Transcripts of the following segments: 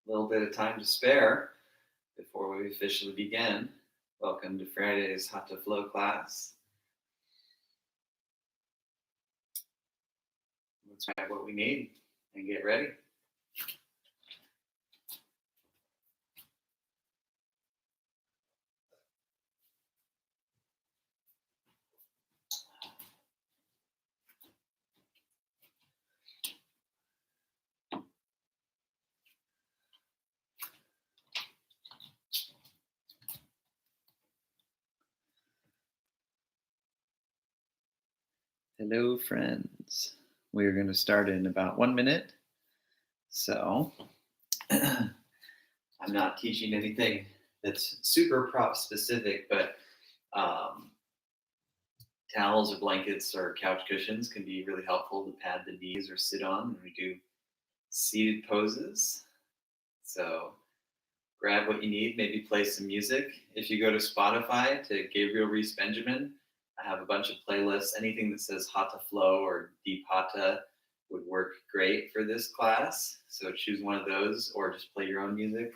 A little bit of time to spare before we officially begin. Welcome to Friday's Hatha Flow class. Let's grab what we need and get ready. Hello, friends. We're going to start in about 1 minute. So, I'm not teaching anything that's super prop specific, but towels or blankets or couch cushions can be really helpful to pad the knees or sit on when we do seated poses. So, grab what you need, maybe play some music. If you go to Spotify to Gabriel Benjamin, I have a bunch of playlists. Anything that says Hatha Flow or Deep Hatha would work great for this class. So choose one of those, or just play your own music,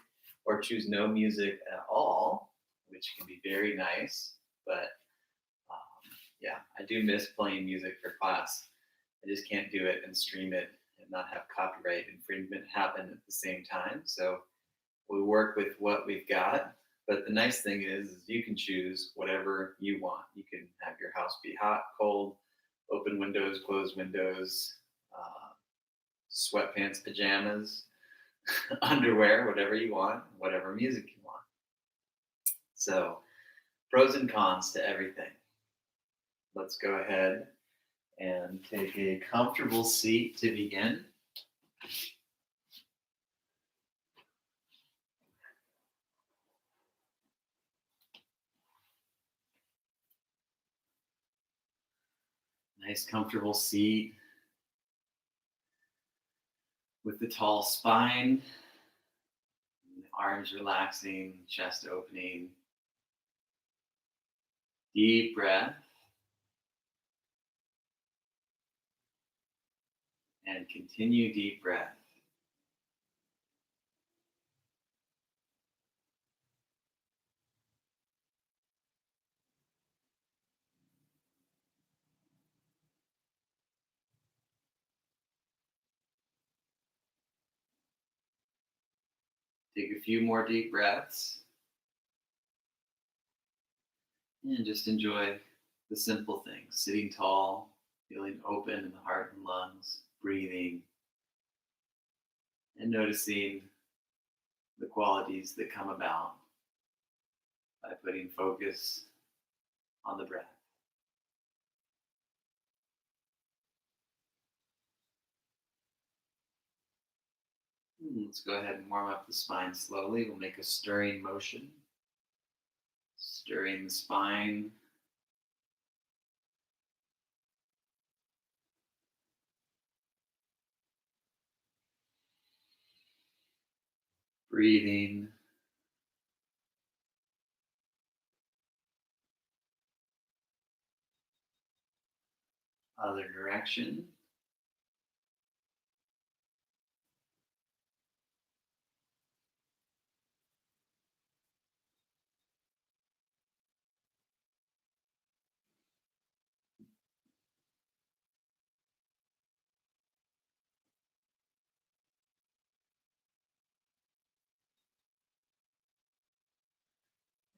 or choose no music at all, which can be very nice. But yeah, I do miss playing music for class. I just can't do it and stream it and not have copyright infringement happen at the same time. So we work with what we've got. But the nice thing is you can choose whatever you want. You can have your house be hot, cold, open windows, closed windows, sweatpants, pajamas, underwear, whatever you want, whatever music you want. So, pros and cons to everything. Let's go ahead and take a comfortable seat to begin. Nice comfortable seat with the tall spine, arms relaxing, chest opening. Deep breath. And continue deep breath. Take a few more deep breaths. And just enjoy the simple things. Sitting tall, feeling open in the heart and lungs, breathing, and noticing the qualities that come about by putting focus on the breath. Let's go ahead and warm up the spine slowly. We'll make a stirring motion, stirring the spine. Breathing. Other direction.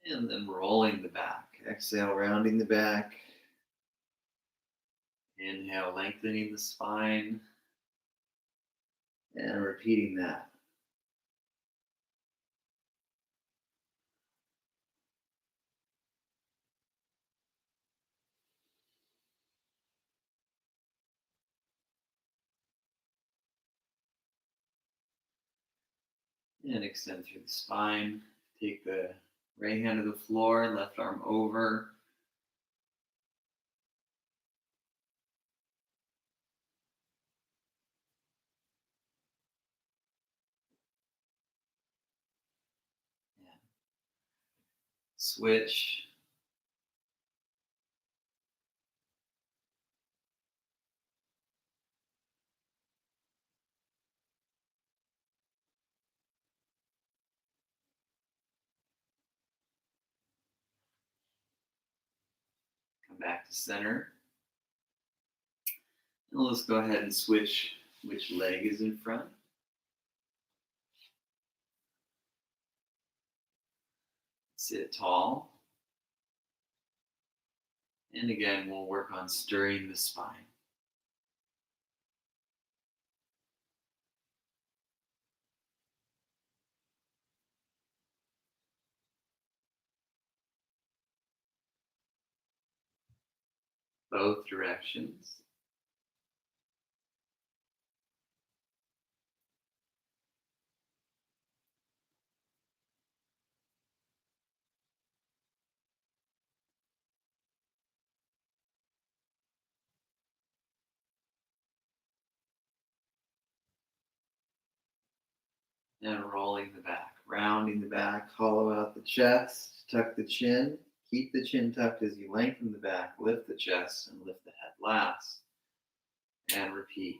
And then rolling the back. Exhale, rounding the back. Inhale, lengthening the spine. And repeating that. And extend through the spine. Take the right hand to the floor, left arm over. And switch. back to center. And let's go ahead and switch which leg is in front. Sit tall. And again, we'll work on stirring the spine. Both directions. And rolling the back, rounding the back, hollow out the chest, tuck the chin. Keep the chin tucked as you lengthen the back, lift the chest, and lift the head last. And repeat.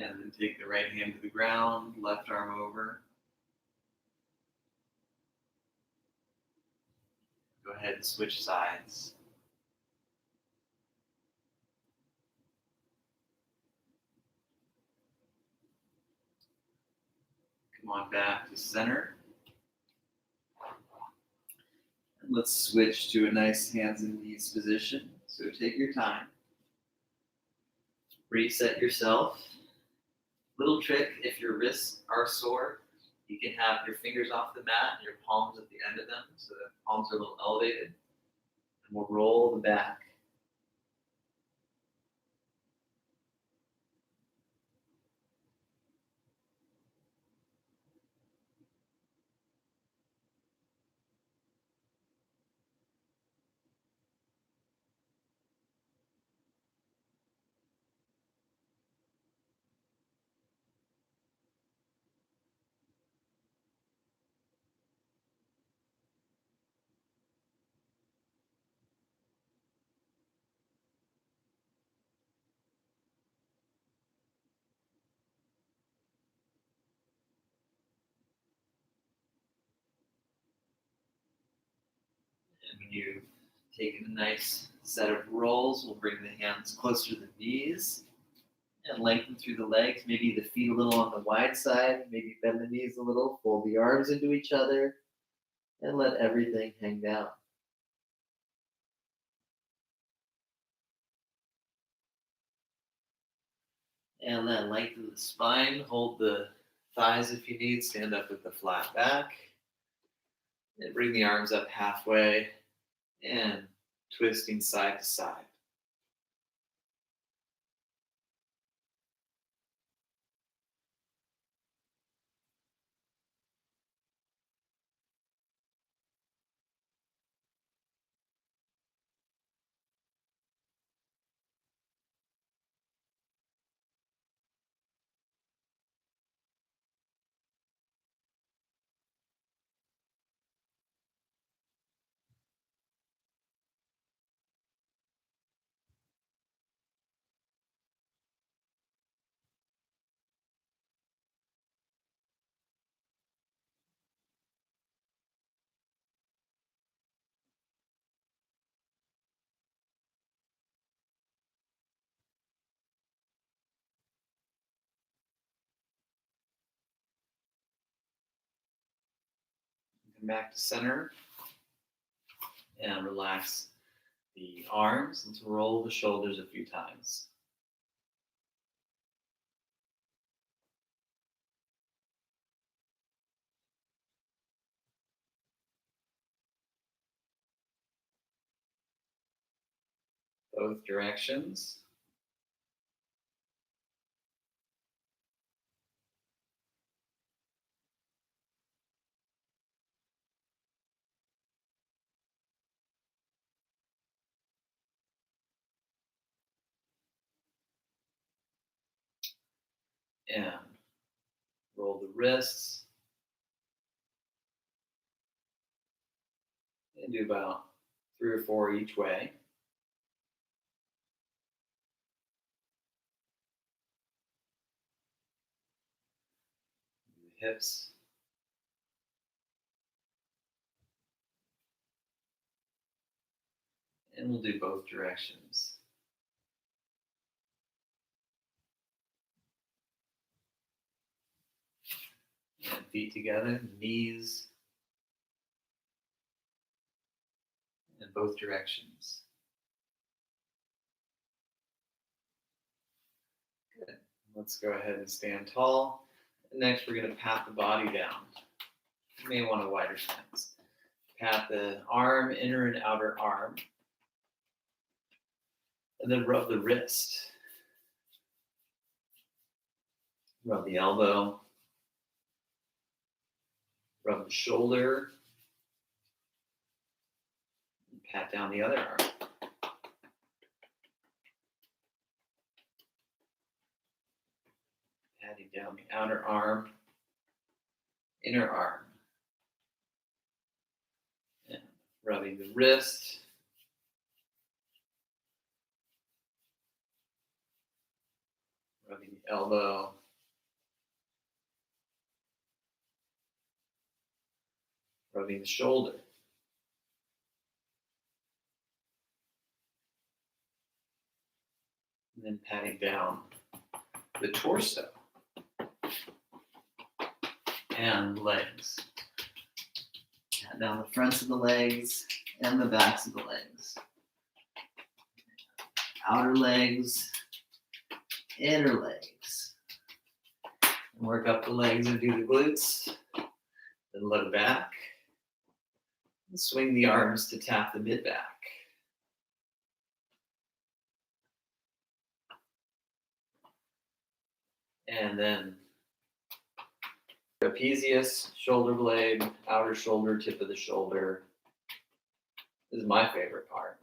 And then take the right hand to the ground, left arm over. Go ahead and switch sides. Come on back to center. And let's switch to a nice hands and knees position. So take your time. Reset yourself. Little trick, if your wrists are sore, you can have your fingers off the mat and your palms at the end of them, so the palms are a little elevated. And we'll roll the back. And when you've taken a nice set of rolls, we'll bring the hands closer to the knees and lengthen through the legs. Maybe the feet a little on the wide side. Maybe bend the knees a little. Fold the arms into each other and let everything hang down. And then lengthen the spine. Hold the thighs if you need. Stand up with the flat back. And bring the arms up halfway and twisting side to side. Come back to center and relax the arms and to roll the shoulders a few times. Both directions. And roll the wrists. And do about 3 or 4 each way. The hips. And we'll do both directions. And feet together, knees in both directions. Good. Let's go ahead and stand tall. And next, we're going to pat the body down. You may want a wider stance. Pat the arm, inner and outer arm. And then rub the wrist. Rub the elbow. Rub the shoulder. And pat down the other arm. Patting down the outer arm, inner arm. And rubbing the wrist. Rubbing the elbow. Rubbing the shoulder. And then patting down the torso and legs. Pat down the fronts of the legs and the backs of the legs. Outer legs, inner legs. And work up the legs and do the glutes. Then low back. And swing the arms to tap the mid-back. And then trapezius, shoulder blade, outer shoulder, tip of the shoulder. This is my favorite part.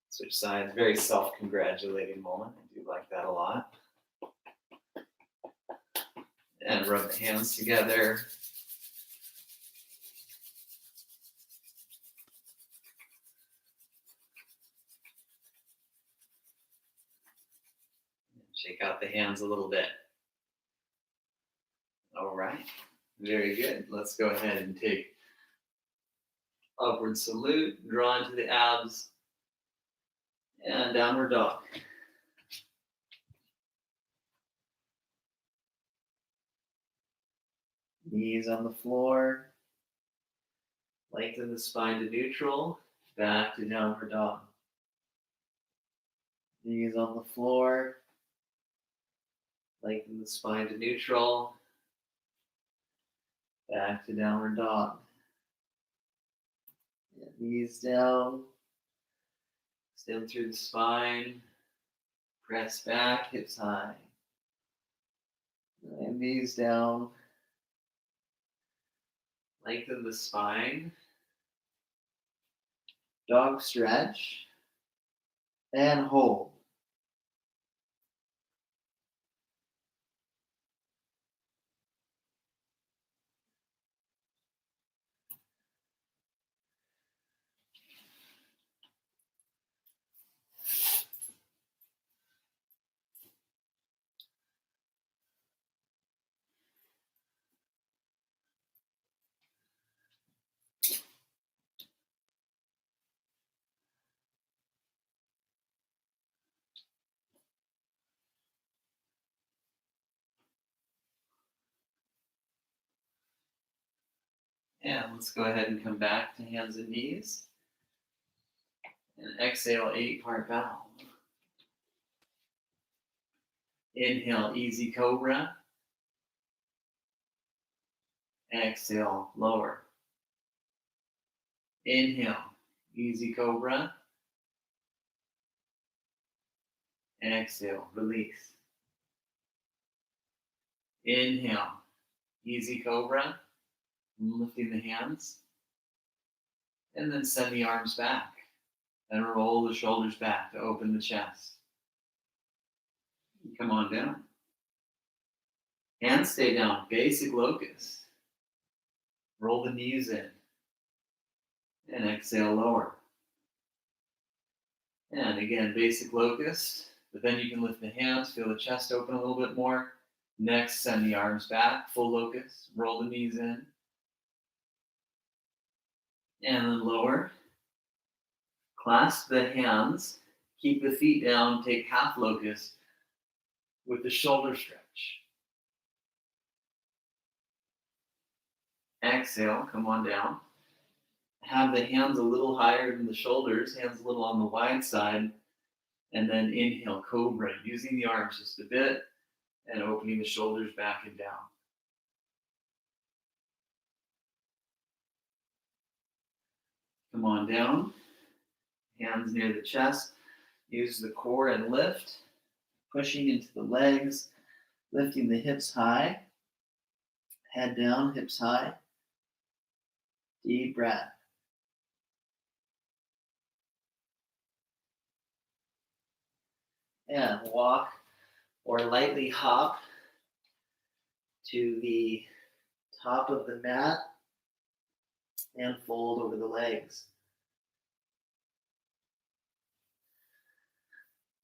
Switch sides, very self-congratulating moment. I do like that a lot. And rub the hands together. Shake out the hands a little bit. All right, very good. Let's go ahead and take upward salute, draw into the abs, and downward dog. Knees on the floor, lengthen the spine to neutral, back to downward dog. Knees on the floor, lengthen the spine to neutral, back to downward dog. And knees down, extend through the spine, press back, hips high. And knees down, lengthen the spine, dog stretch, and hold. And let's go ahead and come back to hands and knees. And exhale, 8-part bow. Inhale, easy cobra. Exhale, lower. Inhale, easy cobra. Exhale, release. Inhale, easy cobra. Lifting the hands. And then send the arms back. And roll the shoulders back to open the chest. Come on down. Hands stay down, basic locust. Roll the knees in. And exhale, lower. And again, basic locust. But then you can lift the hands, feel the chest open a little bit more. Next, send the arms back, full locust. Roll the knees in. And then lower. Clasp the hands. Keep the feet down. Take half locust with the shoulder stretch. Exhale, come on down. Have the hands a little higher than the shoulders, hands a little on the wide side, and then inhale, cobra, using the arms just a bit and opening the shoulders back and down. Come on down, hands near the chest, use the core and lift, pushing into the legs, lifting the hips high, head down, hips high, deep breath. And walk or lightly hop to the top of the mat and fold over the legs.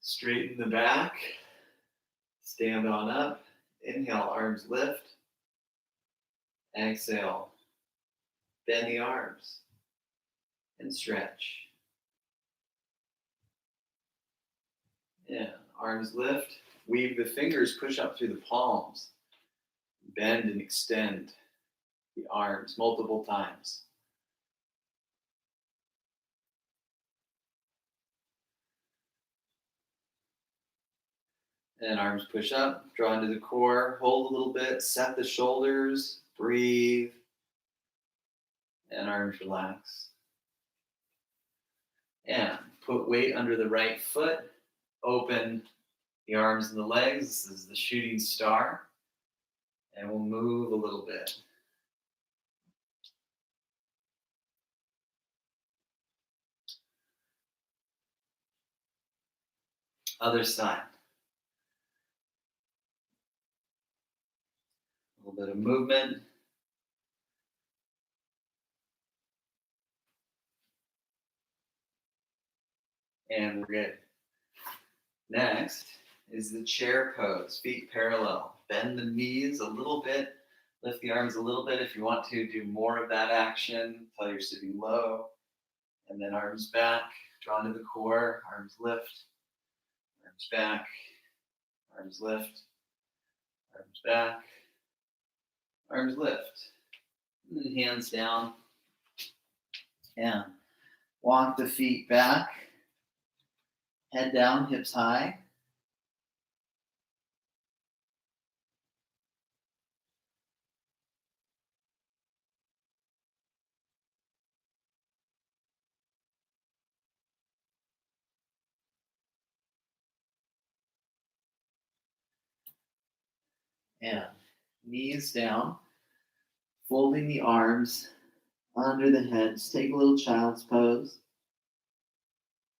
Straighten the back, stand on up, inhale, arms lift, exhale, bend the arms and stretch. Yeah, arms lift, weave the fingers, push up through the palms, bend and extend the arms multiple times. And arms push up, draw into the core, hold a little bit, set the shoulders, breathe, and arms relax. And put weight under the right foot, open the arms and the legs. This is the shooting star. And we'll move a little bit. Other side. A little bit of movement. And we're good. Next is the chair pose, feet parallel. Bend the knees a little bit, lift the arms a little bit. If you want to do more of that action until you're sitting low. And then arms back, draw into the core, arms lift, arms back, arms lift, arms back, arms lift. And then hands down. And walk the feet back, head down, hips high. And knees down, folding the arms under the head. Just take a little child's pose.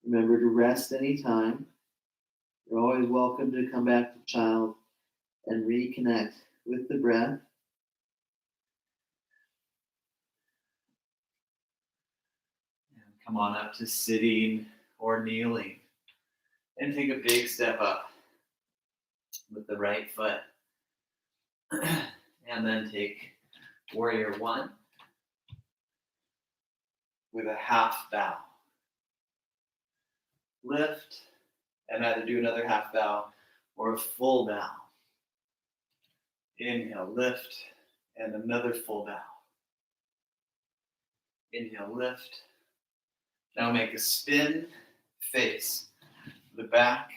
Remember to rest anytime. You're always welcome to come back to child and reconnect with the breath. And come on up to sitting or kneeling. And take a big step up with the right foot. And then take warrior one with a half bow. Lift and either do another half bow or a full bow. Inhale, lift, and another full bow. Inhale, lift. Now make a spin, face the back.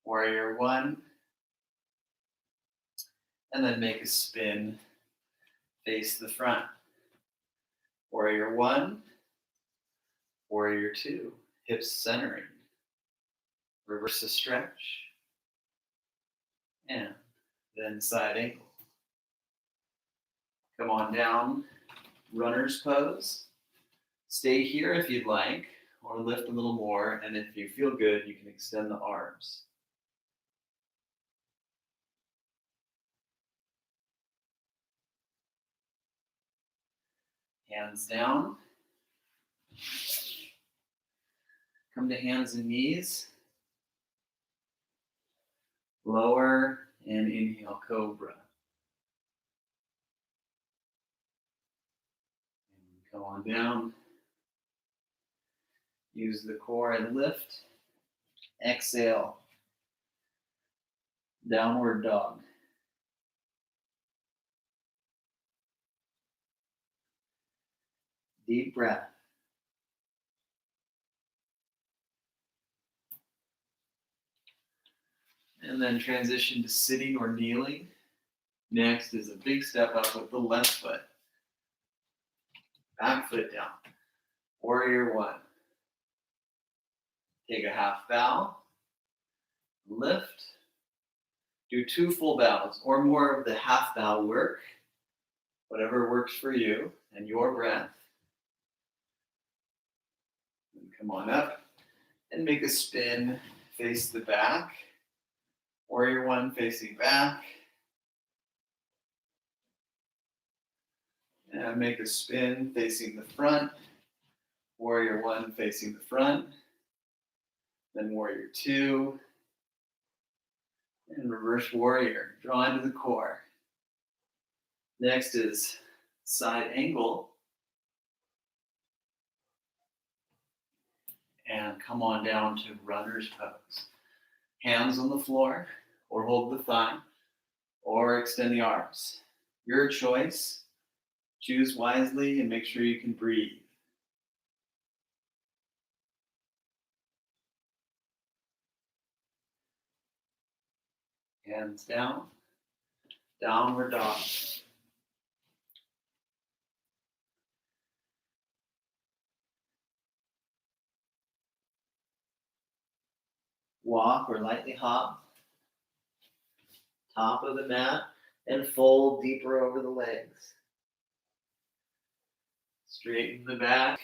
Warrior one. And then make a spin, face the front. Warrior one, warrior two, hips centering. Reverse the stretch. And then side angle. Come on down, runner's pose. Stay here if you'd like, or lift a little more. And if you feel good, you can extend the arms. Hands down. Come to hands and knees. Lower and inhale, cobra. And come on down. Use the core and lift. Exhale. Downward dog. Deep breath. And then transition to sitting or kneeling. Next is a big step up with the left foot. Back foot down. Warrior one. Take a half bow. Lift. Do 2 full bows or more of the half bow work. Whatever works for you and your breath. And come on up and make a spin. Face the back. Warrior one facing back. And make a spin facing the front. Warrior one facing the front. Then warrior two. And reverse warrior. Draw into the core. Next is side angle. And come on down to runner's pose. Hands on the floor, or hold the thigh, or extend the arms. Your choice. Choose wisely and make sure you can breathe. Hands down. Downward dog. Walk or lightly hop. Top of the mat and fold deeper over the legs. Straighten the back.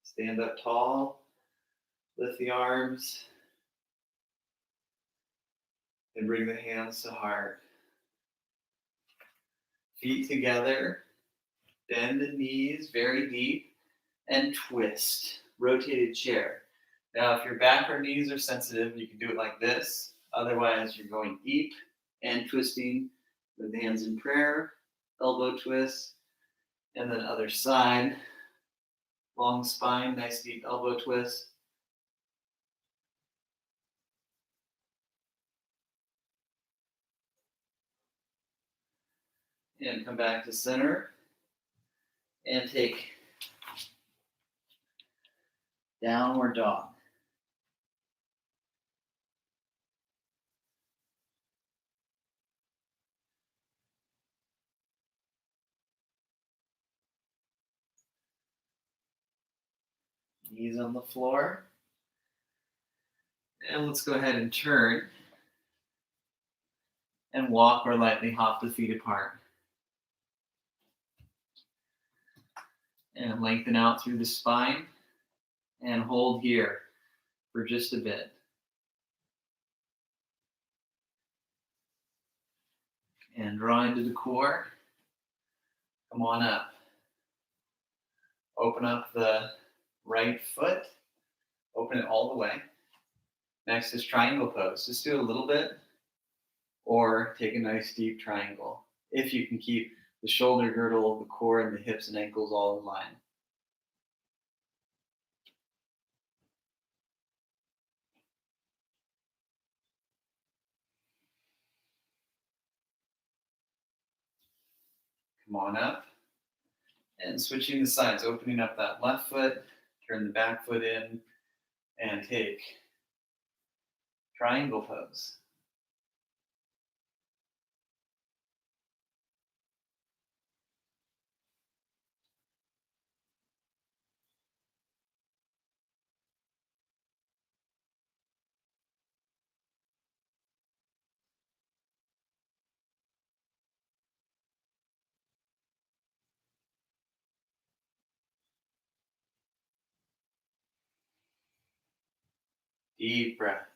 Stand up tall. Lift the arms. And bring the hands to heart. Feet together. Bend the knees very deep. And twist. Rotated chair. Now, if your back or knees are sensitive, you can do it like this. Otherwise, you're going deep and twisting with the hands in prayer, elbow twist, and then other side. Long spine, nice deep elbow twist. And come back to center. And take downward dog. Knees on the floor. And let's go ahead and turn. And walk or lightly hop the feet apart. And lengthen out through the spine. And hold here for just a bit. And draw into the core. Come on up. Open up the right foot. Open it all the way. Next is triangle pose. Just do a little bit. Or take a nice deep triangle. If you can keep the shoulder girdle, the core, and the hips and ankles all in line. Come on up. And switching the sides, opening up that left foot, turn the back foot in, and take triangle pose. Deep breath.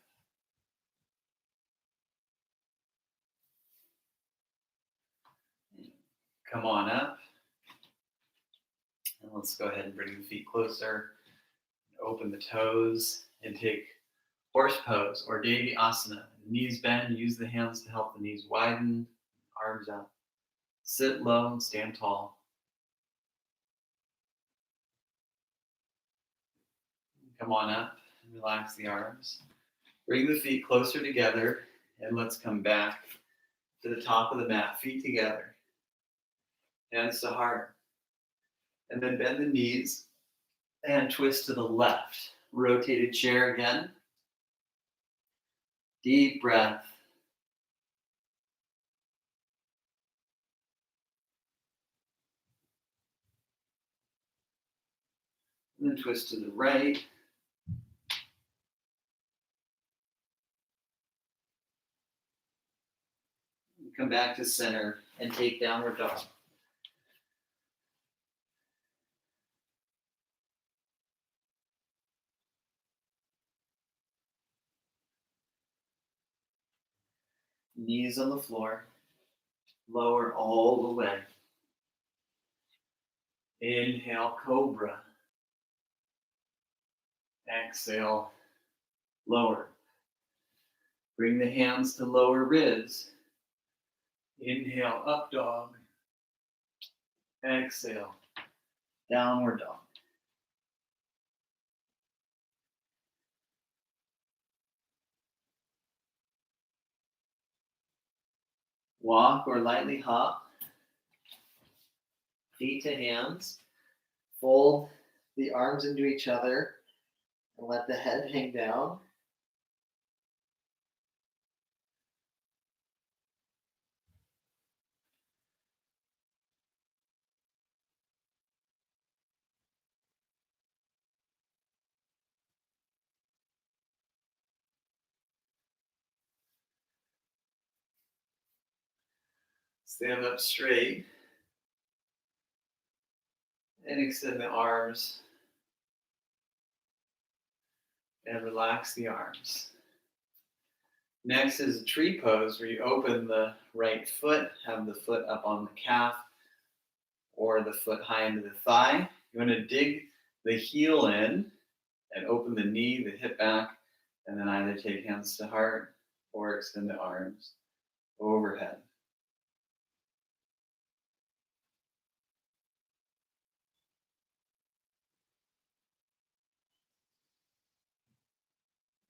Come on up. Let's go ahead and bring the feet closer. Open the toes and take horse pose or Devi Asana. Knees bend, use the hands to help the knees widen, arms up. Sit low and stand tall. Come on up and relax the arms. Bring the feet closer together and let's come back to the top of the mat, feet together. Hands to heart. And then bend the knees and twist to the left. Rotated chair again. Deep breath. And then twist to the right. Come back to center and take downward dog. Knees on the floor. Lower all the way. Inhale, cobra. Exhale, lower. Bring the hands to lower ribs. Inhale, up dog. Exhale, downward dog. Walk or lightly hop. Feet to hands. Fold the arms into each other and let the head hang down. Stand up straight and extend the arms and relax the arms. Next is a tree pose where you open the right foot, have the foot up on the calf or the foot high into the thigh. You want to dig the heel in and open the knee, the hip back, and then either take hands to heart or extend the arms overhead.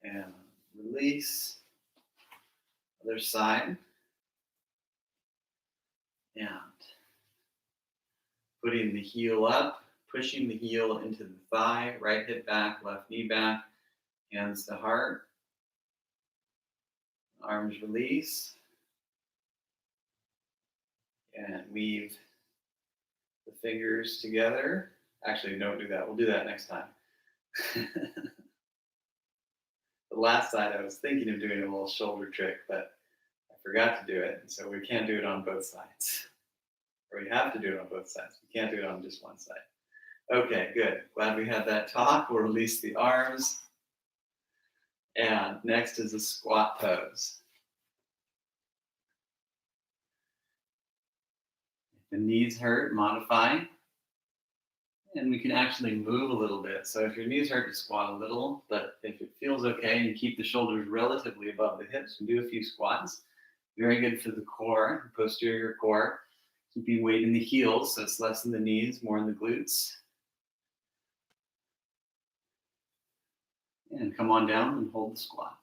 And release. Other side. And putting the heel up, pushing the heel into the thigh, right hip back, left knee back, hands to heart. Arms release. And weave the fingers together. Actually, don't do that. We'll do that next time. The last side, I was thinking of doing a little shoulder trick, but I forgot to do it. And so we can't do it on both sides. Or we have to do it on both sides. We can't do it on just one side. Okay, good. Glad we had that talk. We'll release the arms. And next is a squat pose. If the knees hurt, modify. And we can actually move a little bit. So if your knees hurt, you squat a little. But if it feels okay and you keep the shoulders relatively above the hips, and do a few squats. Very good for the core, the posterior core. Keeping weight in the heels, so it's less in the knees, more in the glutes. And come on down and hold the squat.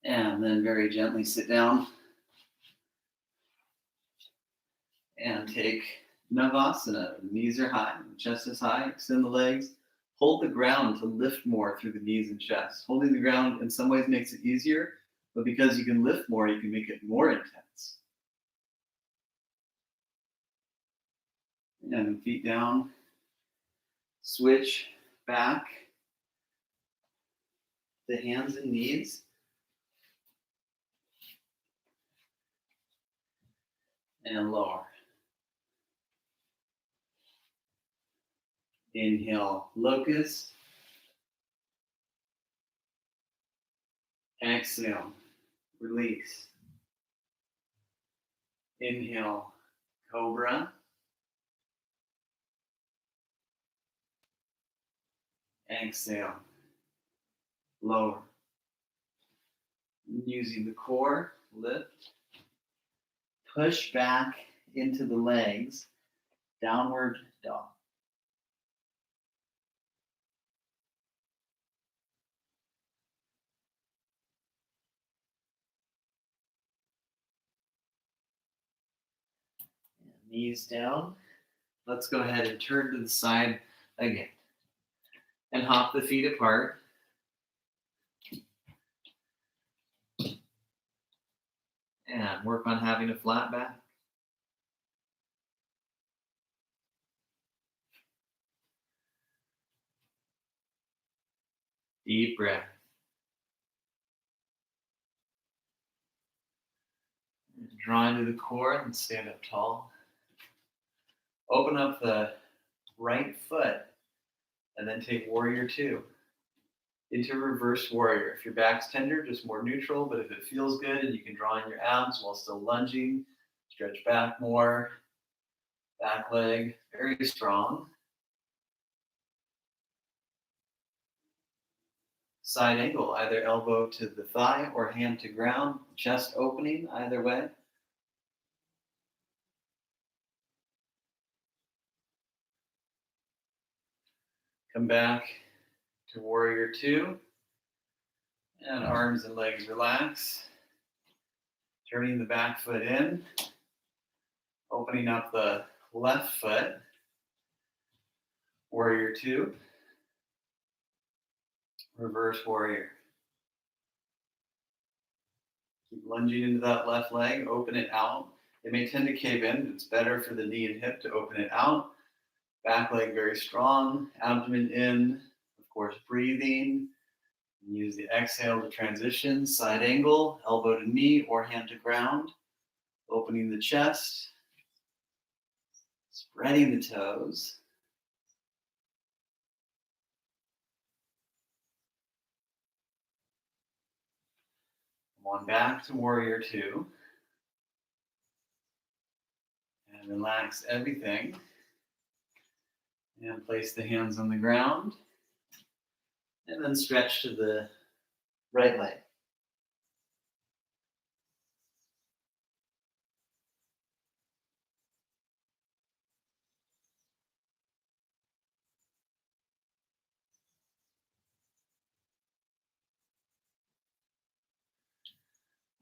And then very gently sit down and take Navasana. The knees are high, the chest is high, extend the legs. Hold the ground to lift more through the knees and chest. Holding the ground in some ways makes it easier, but because you can lift more, you can make it more intense. And feet down. Switch back. The hands and knees. And lower. Inhale, locust. Exhale, release. Inhale, cobra. Exhale, lower. Using the core, lift. Push back into the legs, downward dog. Knees down. Let's go ahead and turn to the side again. And hop the feet apart. And work on having a flat back. Deep breath. Draw into the core and stand up tall. Open up the right foot and then take warrior two into reverse warrior. If your back's tender, just more neutral, but if it feels good and you can draw in your abs while still lunging, stretch back more. Back leg, very strong. Side angle, either elbow to the thigh or hand to ground, chest opening, either way. Come back to warrior two. And arms and legs relax. Turning the back foot in. Opening up the left foot. Warrior two. Reverse warrior. Keep lunging into that left leg. Open it out. It may tend to cave in, but it's better for the knee and hip to open it out. Back leg very strong. Abdomen in. Of course, breathing. Use the exhale to transition. Side angle, elbow to knee or hand to ground. Opening the chest. Spreading the toes. Come on back to warrior two. And relax everything. And place the hands on the ground. And then stretch to the right leg.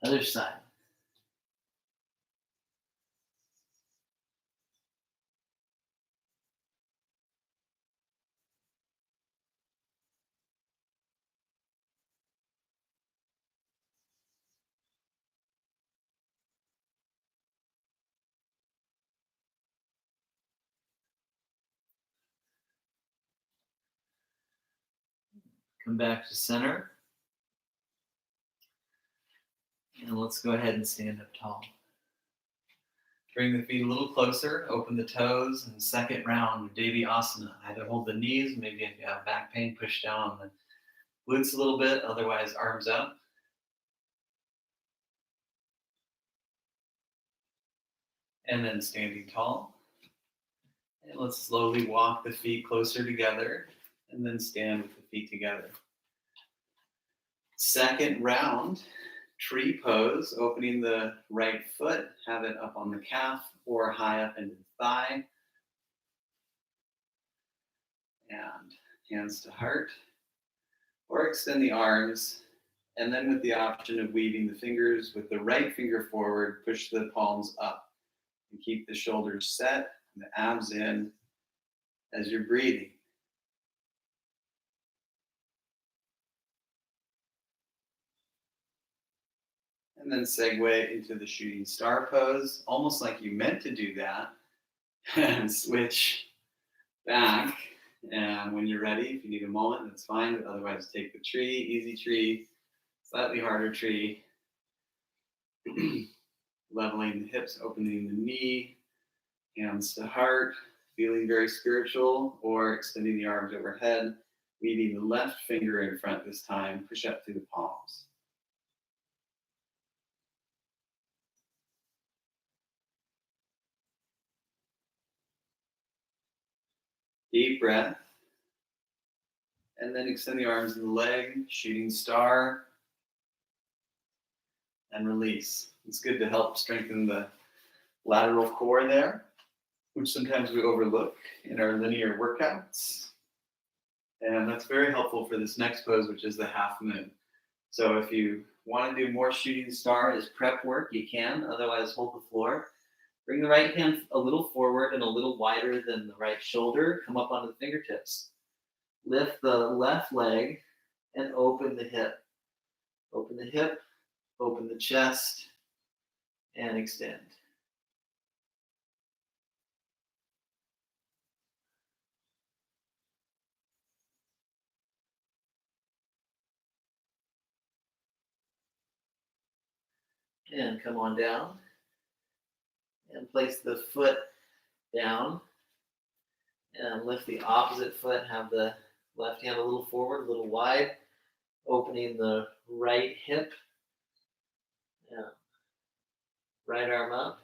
Other side. Come back to center. And let's go ahead and stand up tall. Bring the feet a little closer, open the toes, and second round of Devi Asana. Either hold the knees, maybe if you have back pain, push down on the glutes a little bit, otherwise arms up. And then standing tall. And let's slowly walk the feet closer together, and then stand with the feet together. Second round, tree pose, opening the right foot, have it up on the calf or high up into the thigh. And hands to heart. Or extend the arms, and then with the option of weaving the fingers with the right finger forward, push the palms up. And keep the shoulders set, and the abs in as you're breathing. And then segue into the shooting star pose, almost like you meant to do that, and switch back. And when you're ready, if you need a moment, that's fine, but otherwise take the tree, easy tree, slightly harder tree. Leveling the hips, opening the knee, hands to heart, feeling very spiritual, or extending the arms overhead, leaving the left finger in front this time. Push up through the palms. Deep breath. And then extend the arms and the leg, shooting star, and release. It's good to help strengthen the lateral core there, which sometimes we overlook in our linear workouts. And that's very helpful for this next pose, which is the half moon. So if you want to do more shooting star as prep work, you can. Otherwise, hold the floor. Bring the right hand a little forward and a little wider than the right shoulder. Come up onto the fingertips. Lift the left leg and open the hip. Open the hip, open the chest, and extend. And come on down. And place the foot down. And lift the opposite foot. Have the left hand a little forward, a little wide. Opening the right hip. Yeah. Right arm up.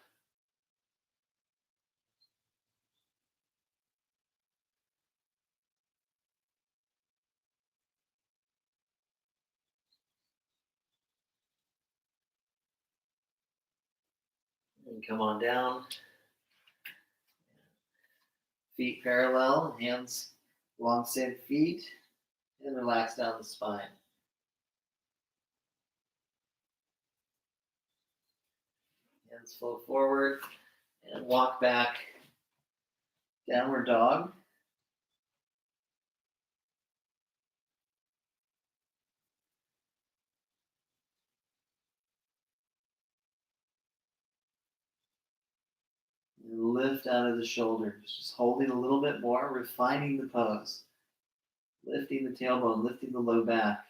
And come on down. Feet parallel, hands alongside feet. And relax down the spine. Hands flow forward and walk back. Downward dog. And lift out of the shoulders. Just holding a little bit more, refining the pose. Lifting the tailbone, lifting the low back.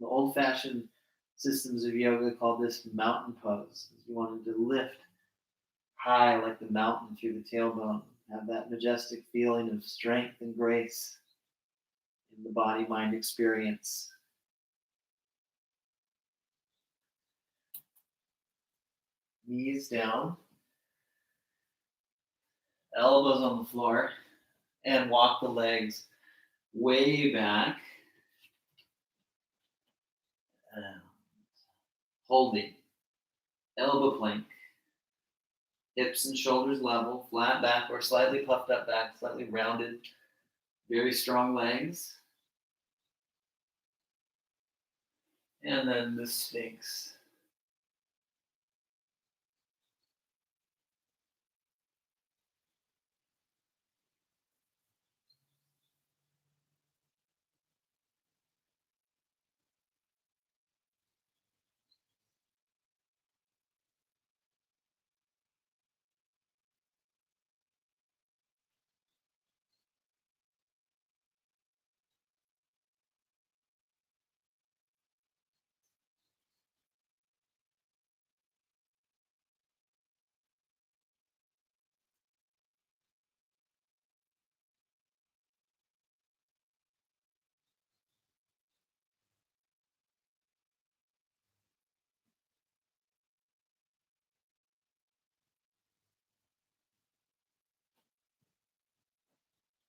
The old-fashioned systems of yoga call this mountain pose. You wanted to lift high like the mountain through the tailbone. Have that majestic feeling of strength and grace in the body-mind experience. Knees down. Elbows on the floor. And walk the legs way back. Holding. Elbow plank. Hips and shoulders level, flat back or slightly puffed up back, slightly rounded. Very strong legs. And then the Sphinx.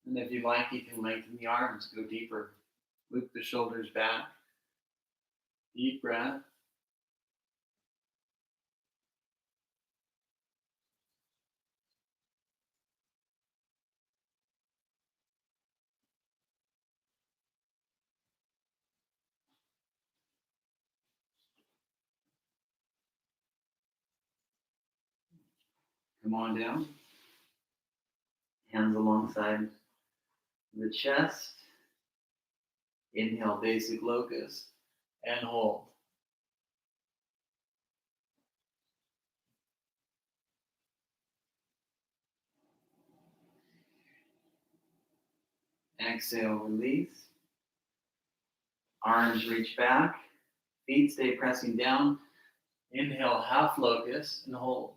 And if you like, you can lengthen the arms, go deeper. Loop the shoulders back. Deep breath. Come on down. Hands alongside the chest. Inhale, basic locust, and hold. Exhale, release. Arms reach back. Feet stay pressing down. Inhale, half locust, and hold.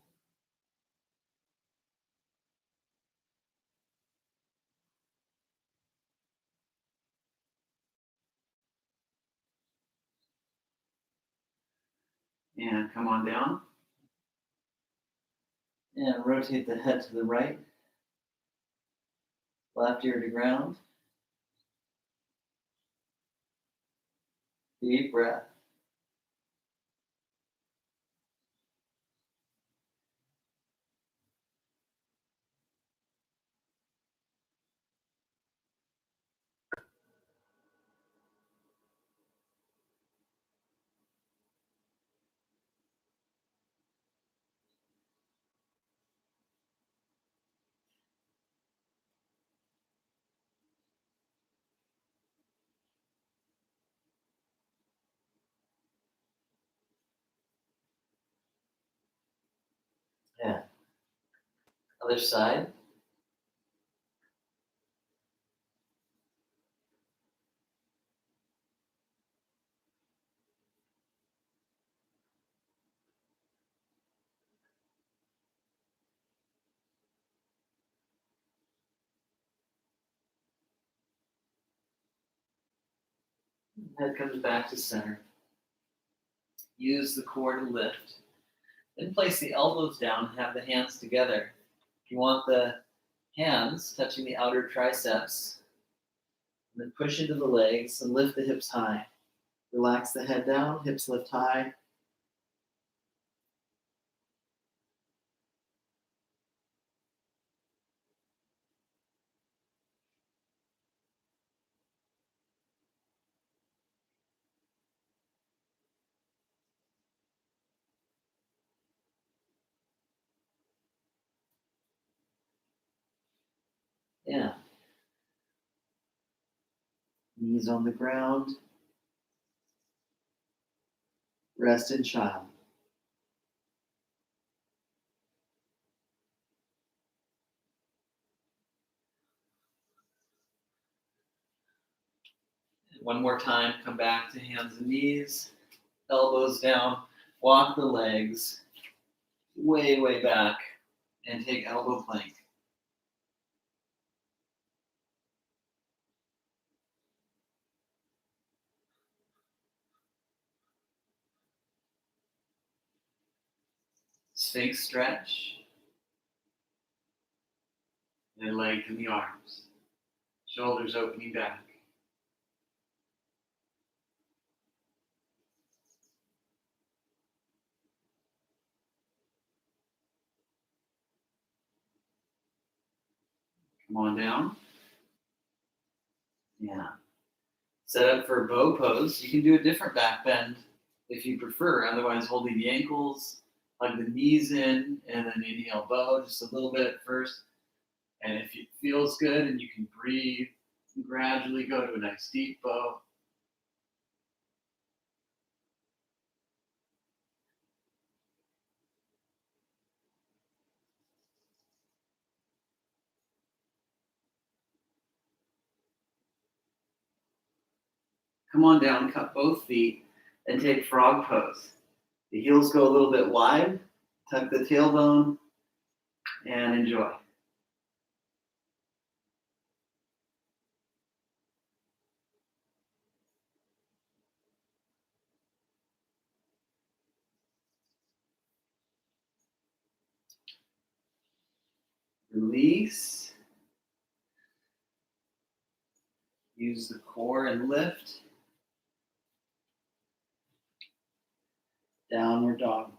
And come on down. And rotate the head to the right. Left ear to ground. Deep breath. Yeah. Other side. Head comes back to center. Use the core to lift. Then place the elbows down and have the hands together. If you want the hands touching the outer triceps, and then push into the legs and lift the hips high. Relax the head down, hips lift high. Yeah. Knees on the ground. Rest in child. One more time, come back to hands and knees, elbows down, walk the legs way, way back, and take elbow plank. Sphinx stretch. And lengthen the arms. Shoulders opening back. Come on down. Yeah. Set up for a bow pose. You can do a different back bend if you prefer. Otherwise, holding the ankles, hug the knees in, and then inhale bow just a little bit at first. And if it feels good and you can breathe, gradually go to a nice deep bow. Come on down, cut both feet, and take frog pose. The heels go a little bit wide, tuck the tailbone, and enjoy. Release. Use the core and lift. Downward dog.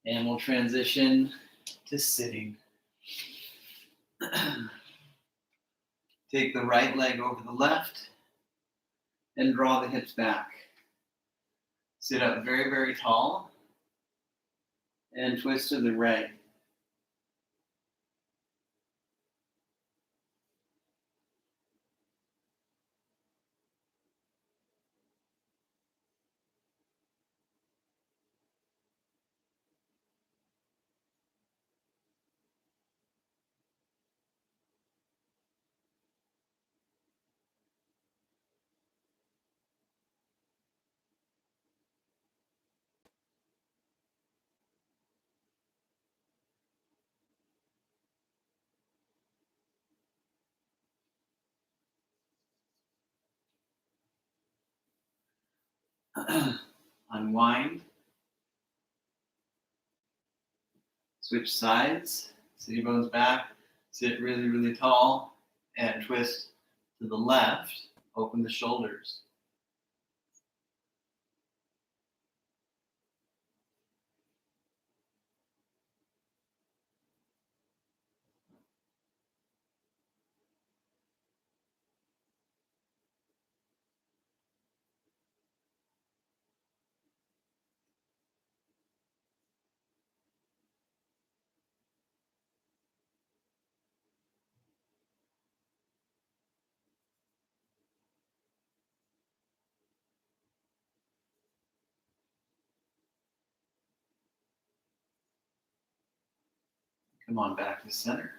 And we'll transition to sitting. Take the right leg over the left and draw the hips back. Sit up very, very tall and twist to the right. Unwind. Switch sides. Sit your bones back. Sit really, really tall. And twist to the left. Open the shoulders. Come on back to center.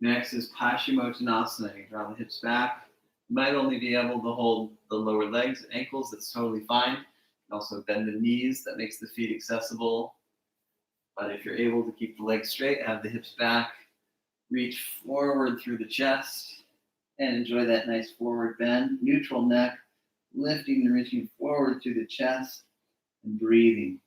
Next is Paschimottanasana. You draw the hips back. You might only be able to hold the lower legs and ankles. That's totally fine. You can also bend the knees. That makes the feet accessible. But if you're able to keep the legs straight, have the hips back, reach forward through the chest, and enjoy that nice forward bend. Neutral neck, lifting and reaching forward through the chest, and breathing.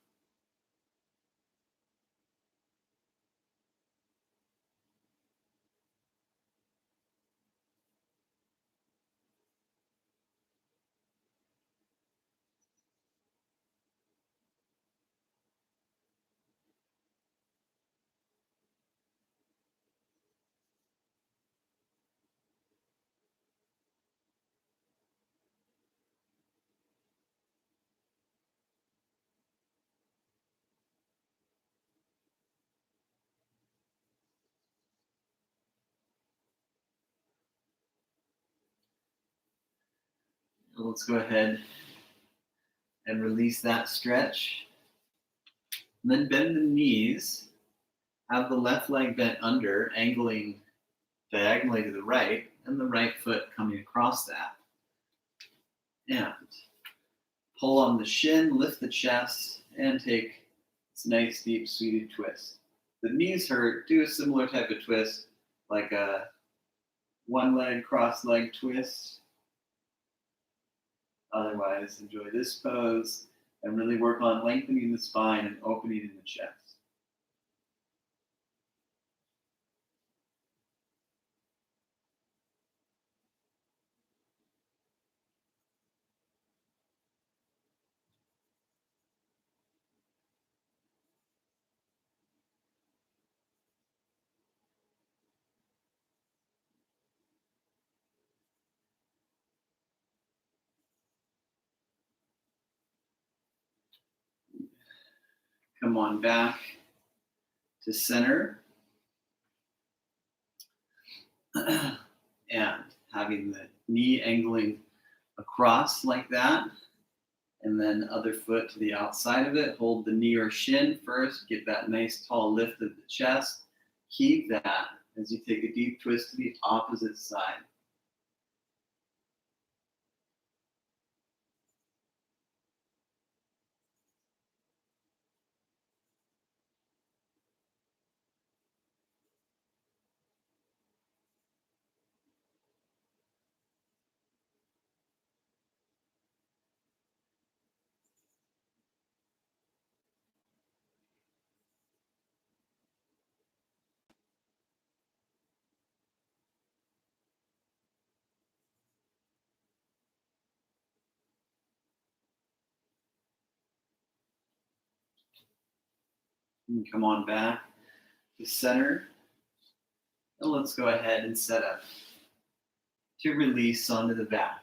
Let's go ahead and release that stretch. And then bend the knees. Have the left leg bent under, angling diagonally to the right, and the right foot coming across that. And pull on the shin, lift the chest, and take this nice deep seated twist. The knees hurt, do a similar type of twist, like a one leg cross leg twist. Otherwise, enjoy this pose and really work on lengthening the spine and opening in the chest. Come on back to center. And having the knee angling across like that. And then other foot to the outside of it. Hold the knee or shin first. Get that nice tall lift of the chest. Keep that as you take a deep twist to the opposite side. And come on back to center. And let's go ahead and set up to release onto the back.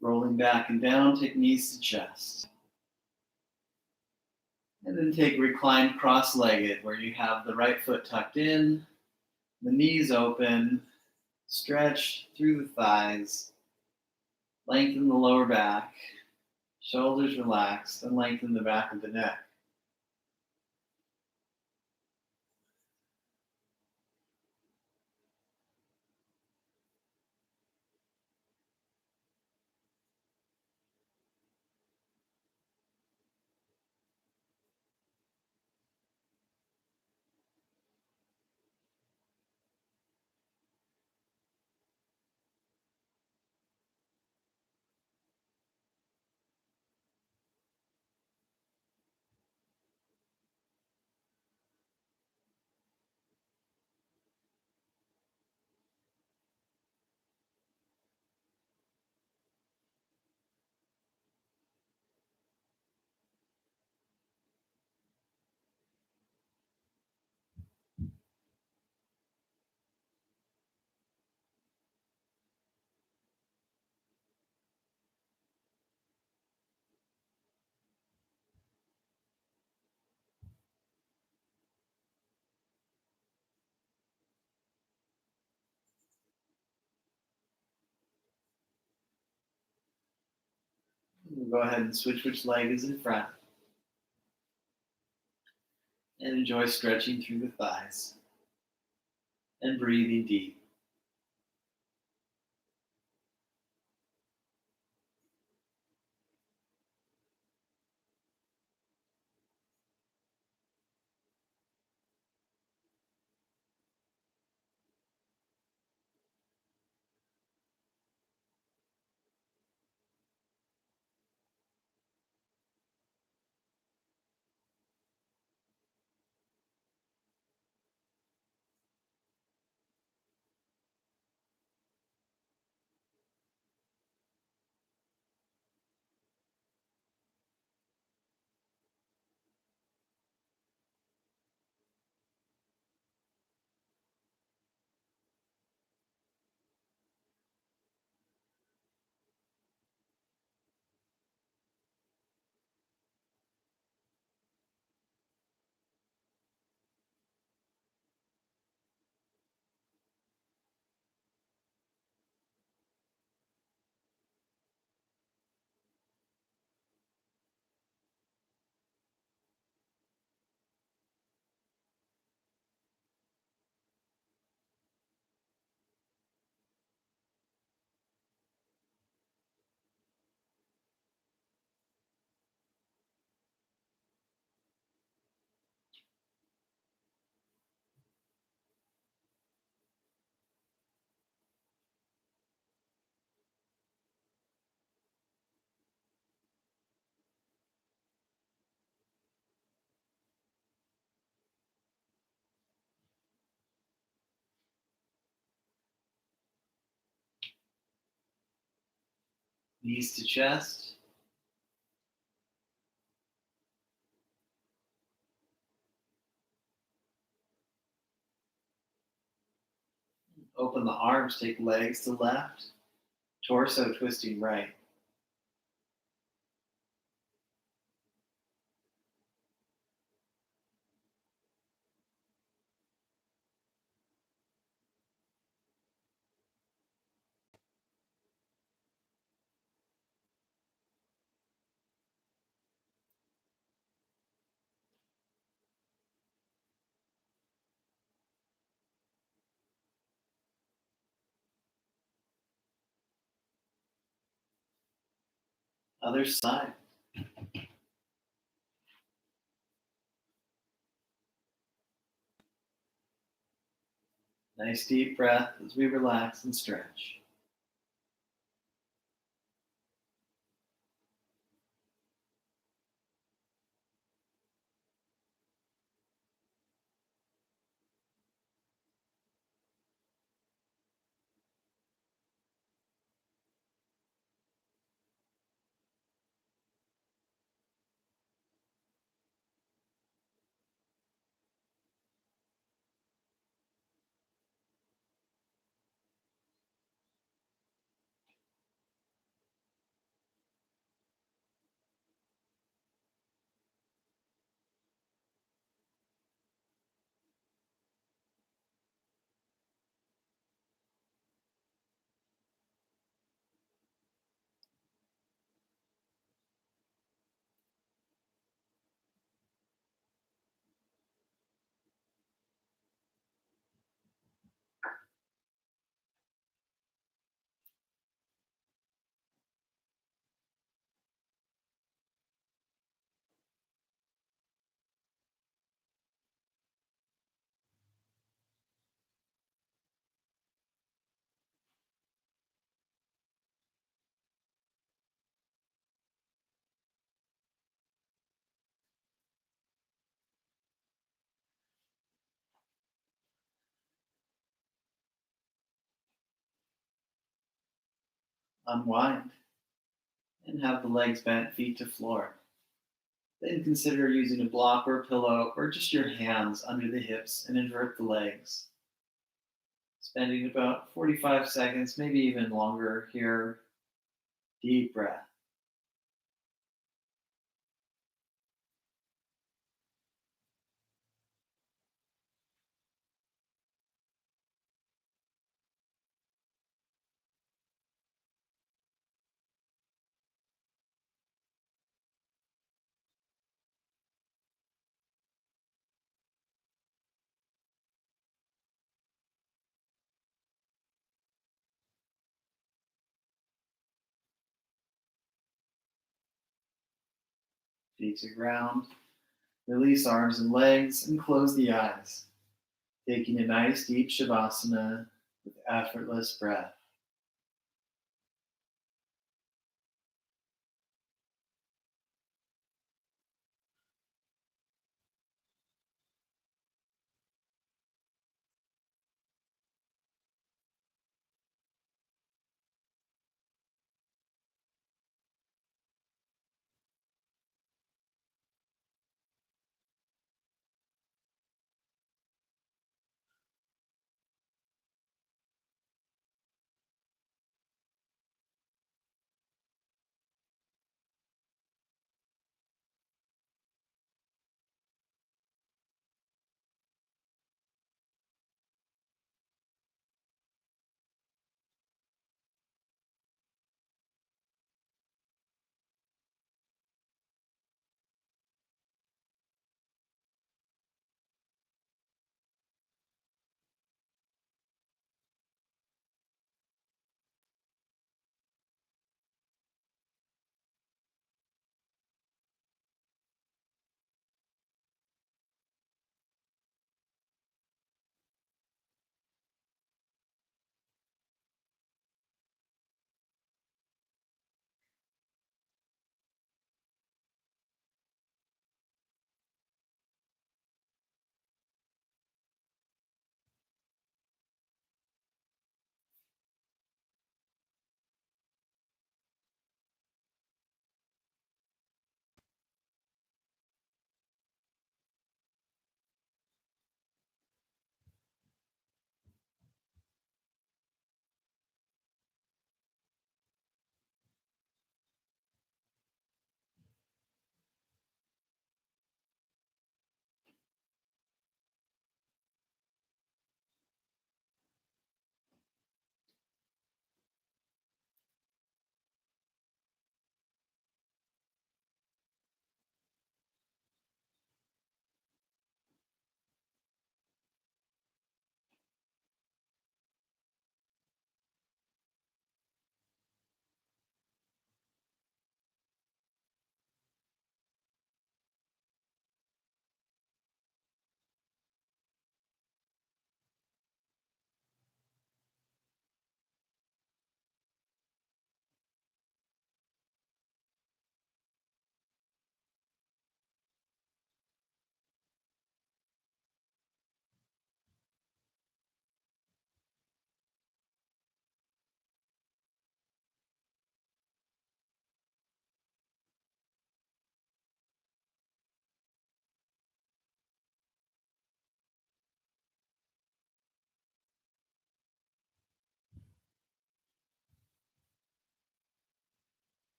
Rolling back and down, take knees to chest. And then take reclined cross-legged, where you have the right foot tucked in, the knees open, stretch through the thighs, lengthen the lower back, shoulders relaxed, and lengthen the back of the neck. We'll go ahead and switch which leg is in front and enjoy stretching through the thighs and breathing deep. Knees to chest. Open the arms, take legs to left, torso twisting right. Other side. Nice deep breath as we relax and stretch. Unwind and have the legs bent, feet to floor. Then consider using a block or a pillow or just your hands under the hips and invert the legs. Spending about 45 seconds, maybe even longer here. Deep breath. feet to ground. Release arms and legs and close the eyes, taking a nice deep Shavasana with effortless breath.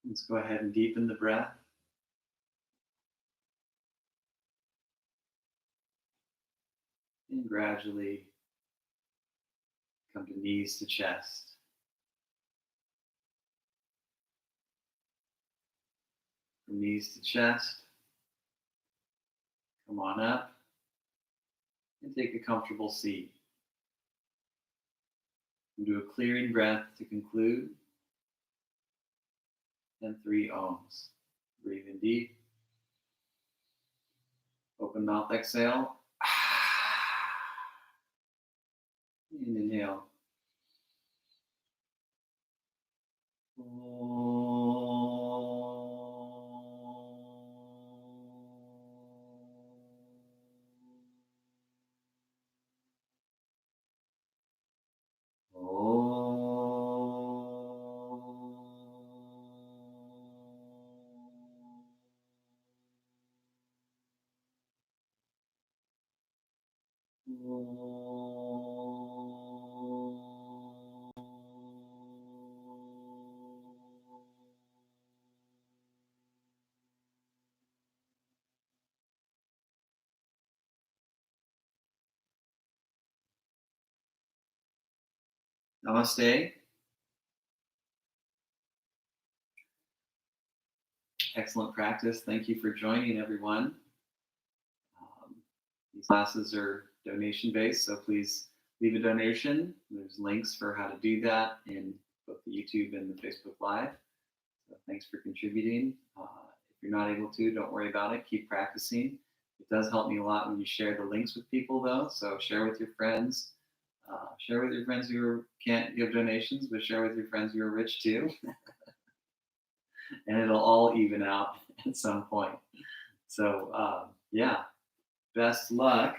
Let's go ahead and deepen the breath. And gradually come to knees to chest. From knees to chest, come on up and take a comfortable seat. And do a clearing breath to conclude. And 3 ohms. Breathe in deep. Open mouth, exhale. And inhale. Namaste. Excellent practice. Thank you for joining, everyone. These classes are donation-based, so please leave a donation. There's links for how to do that in both the YouTube and the Facebook Live. So thanks for contributing. If you're not able to, don't worry about it. Keep practicing. It does help me a lot when you share the links with people, though. So share with your friends. Share with your friends who can't give donations, but share with your friends who are rich too. And it'll all even out at some point. So yeah, best luck.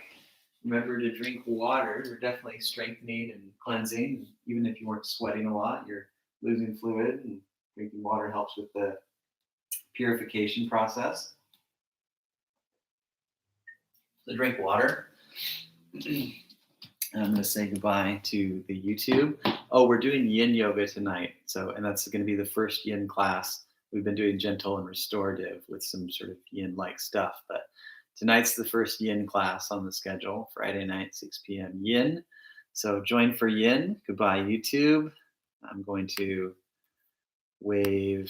Remember to drink water. You're definitely strengthening and cleansing. Even if you weren't sweating a lot, you're losing fluid, and drinking water helps with the purification process. So drink water. And I'm going to say goodbye to the YouTube. Oh, we're doing yin yoga tonight. And that's going to be the first yin class. We've been doing gentle and restorative with some sort of yin-like stuff. But tonight's the first yin class on the schedule, Friday night, 6 p.m. yin. So join for yin. Goodbye, YouTube. I'm going to wave